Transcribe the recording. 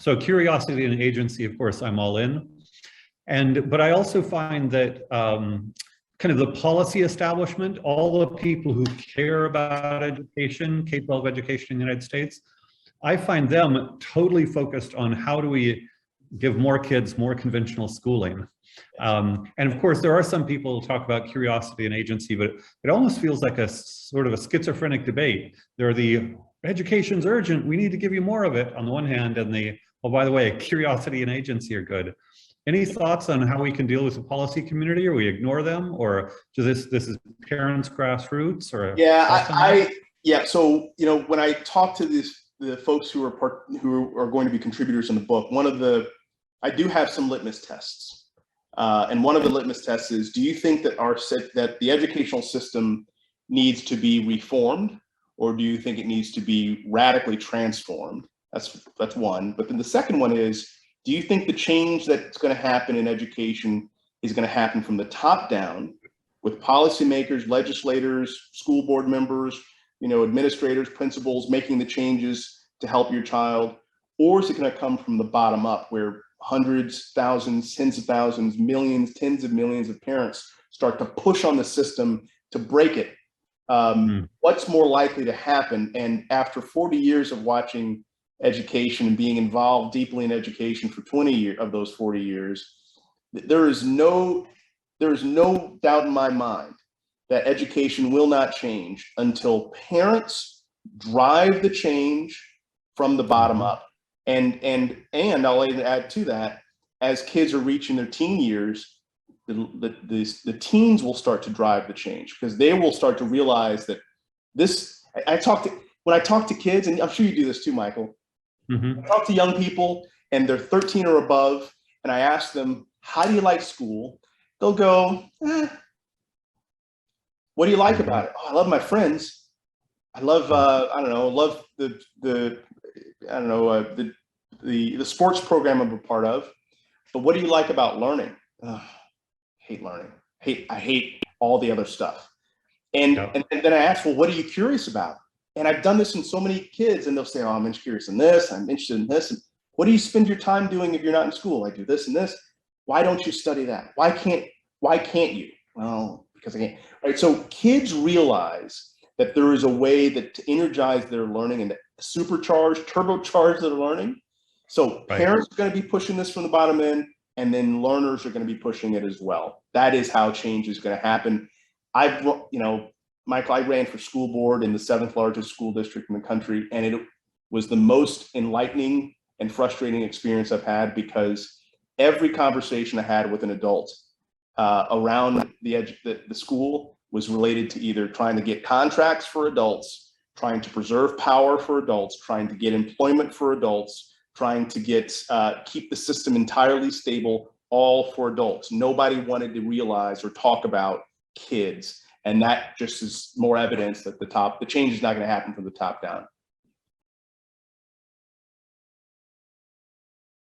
So curiosity and agency, of course, I'm all in. But I also find that kind of the policy establishment, all the people who care about education, K-12 education in the United States, I find them totally focused on how do we give more kids more conventional schooling. And of course, there are some people who talk about curiosity and agency, but it almost feels like a sort of a schizophrenic debate. There are the education's urgent, we need to give you more of it on the one hand, and the, oh, by the way, curiosity and agency are good. Any thoughts on how we can deal with the policy community, or we ignore them, or does this is parents grassroots, or? Yeah, so, you know, when I talk to the folks who are going to be contributors in the book, I do have some litmus tests. And one of the litmus tests is, do you think that that the educational system needs to be reformed, or do you think it needs to be radically transformed? That's one. But then the second one is, do you think the change that's going to happen in education is going to happen from the top down, with policymakers, legislators, school board members, you know, administrators, principals making the changes to help your child? Or is it going to come from the bottom up, where hundreds, thousands, tens of thousands, millions, tens of millions of parents start to push on the system to break it? What's more likely to happen? And after 40 years of watching education and being involved deeply in education for 20 years of those 40 years, there is no doubt in my mind that education will not change until parents drive the change from the bottom up. And I'll add to that, as kids are reaching their teen years, the teens will start to drive the change, because they will start to realize that when I talk to kids, and I'm sure you do this too, Michael, I talk to young people and they're 13 or above, and I ask them, how do you like school? They'll go, what do you like about it? Oh, I love my friends. I love, love the sports program I'm a part of. But what do you like about learning? Hate learning. I hate all the other stuff. And then I ask, well, what are you curious about? And I've done this in so many kids, and they'll say, oh, I'm curious in this, I'm interested in this. And what do you spend your time doing if you're not in school? I do this and this. Why don't you study that? Why can't you? Well, because I can't. Right. So kids realize that there is a way to energize their learning and to turbocharge their learning. So parents are going to be pushing this from the bottom end, and then learners are going to be pushing it as well. That is how change is going to happen. Michael, I ran for school board in the 7th largest school district in the country, and it was the most enlightening and frustrating experience I've had, because every conversation I had with an adult around the school was related to either trying to get contracts for adults, trying to preserve power for adults, trying to get employment for adults, trying to keep the system entirely stable, all for adults. Nobody wanted to realize or talk about kids. And that just is more evidence that the change is not going to happen from the top down.